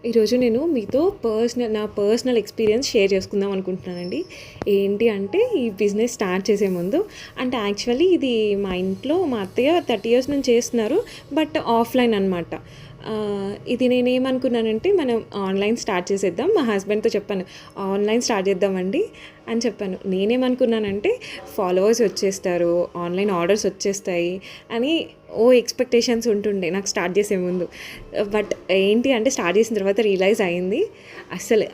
ఈరోజు నేను మీతో నా పర్సనల్ ఎక్స్పీరియన్స్ షేర్ చేసుకుందాం అనుకుంటున్నానండి. ఏంటి అంటే ఈ బిజినెస్ స్టార్ట్ చేసే ముందు అంటే యాక్చువల్లీ ఇది మా ఇంట్లో మా అత్తయ్య 30 ఇయర్స్ నుంచి చేస్తున్నారు. బట్ ఆఫ్లైన్ అనమాట. ఇది నేనేమనుకున్నానంటే మనం ఆన్లైన్ స్టార్ట్ చేసేద్దాం. మా హస్బెండ్తో చెప్పాను, ఆన్లైన్ స్టార్ట్ చేద్దామండి అని చెప్పాను. నేనేమనుకున్నానంటే ఫాలోవర్స్ వచ్చేస్తారు, ఆన్లైన్ ఆర్డర్స్ వచ్చేస్తాయి అని ఎక్స్పెక్టేషన్స్ ఉంటుండే నాకు స్టార్ట్ చేసే ముందు. బట్ ఏంటి అంటే స్టార్ట్ చేసిన తర్వాత రియలైజ్ అయింది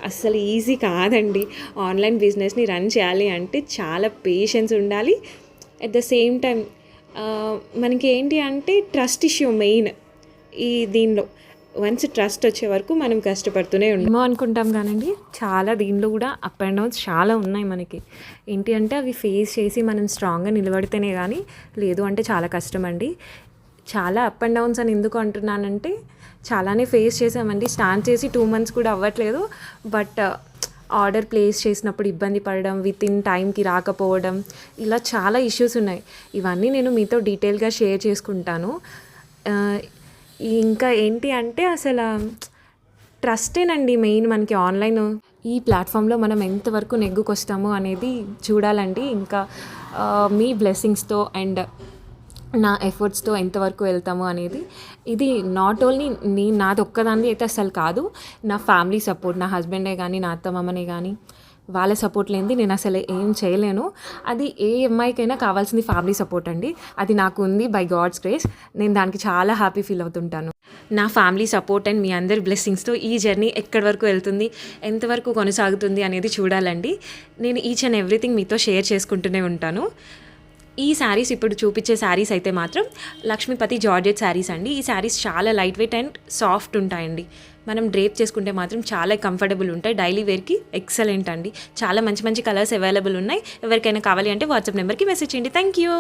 అస్సలు ఈజీ కాదండి. ఆన్లైన్ బిజినెస్ని రన్ చేయాలి అంటే చాలా పేషెన్స్ ఉండాలి. అట్ ద సేమ్ టైం మనకి ఏంటి అంటే ట్రస్ట్ ఇష్యూ మెయిన్ దీనిలో. వన్స్ ట్రస్ట్ వచ్చే వరకు మనం కష్టపడుతూనే ఉన్నామో అనుకుంటాం కానండి, చాలా దీనిలో కూడా అప్ అండ్ డౌన్స్ చాలా ఉన్నాయి మనకి. ఏంటి అంటే అవి ఫేస్ చేసి మనం స్ట్రాంగ్గా నిలబడితేనే కానీ, లేదు అంటే చాలా కష్టం అండి. చాలా అప్ అండ్ డౌన్స్ అని ఎందుకు అంటున్నానంటే చాలానే ఫేస్ చేసామండి. స్టార్ట్ చేసి 2 months కూడా అవ్వట్లేదు. బట్ ఆర్డర్ ప్లేస్ చేసినప్పుడు ఇబ్బంది పడడం, విత్ ఇన్ టైంకి రాకపోవడం, ఇలా చాలా ఇష్యూస్ ఉన్నాయి. ఇవన్నీ నేను మీతో డీటెయిల్గా షేర్ చేసుకుంటాను. ఇంకా ఏంటి అంటే అసలు ట్రస్టేనండి మెయిన్ మనకి ఆన్లైన్. ఈ ప్లాట్ఫామ్లో మనం ఎంతవరకు నెగ్గుకొస్తాము అనేది చూడాలండి. ఇంకా మీ బ్లెస్సింగ్స్తో అండ్ నా ఎఫర్ట్స్తో ఎంతవరకు వెళ్తాము అనేది. ఇది నాట్ ఓన్లీ నాది ఒక్కదాన్ని అయితే అసలు కాదు. నా ఫ్యామిలీ సపోర్ట్, నా హస్బెండే కానీ, నా అత్తమామనే కానీ, వాళ్ళ సపోర్ట్ లేనిది నేను అసలు ఏం చేయలేను. అది ఏ అమ్మాయికైనా కావాల్సింది ఫ్యామిలీ సపోర్ట్ అండి. అది నాకు ఉంది బై గాడ్స్ గ్రేస్. నేను దానికి చాలా హ్యాపీ ఫీల్ అవుతుంటాను. నా ఫ్యామిలీ సపోర్ట్ అండ్ మీ అందరి బ్లెస్సింగ్స్తో ఈ జర్నీ ఎక్కడి వరకు వెళ్తుంది, ఎంతవరకు కొనసాగుతుంది అనేది చూడాలండి. నేను ఈచ్ అండ్ ఎవ్రీథింగ్ మీతో షేర్ చేసుకుంటూనే ఉంటాను. ఈ శారీస్ ఇప్పుడు చూపించే శారీస్ అయితే మాత్రం లక్ష్మీపతి జార్జెట్ శారీస్ అండి. ఈ శారీస్ చాలా లైట్ వెయిట్ అండ్ సాఫ్ట్ ఉంటాయండి. మనం డ్రేప్ చేసుకుంటే మాత్రం చాలా కంఫర్టబుల్ ఉంటాయి. డైలీ వేర్కి ఎక్సలెంట్ అండి. చాలా మంచి మంచి కలర్స్ అవైలబుల్ ఉన్నాయి. ఎవరికైనా కావాలి అంటే వాట్సాప్ నెంబర్కి మెసేజ్ చేయండి. Thank you.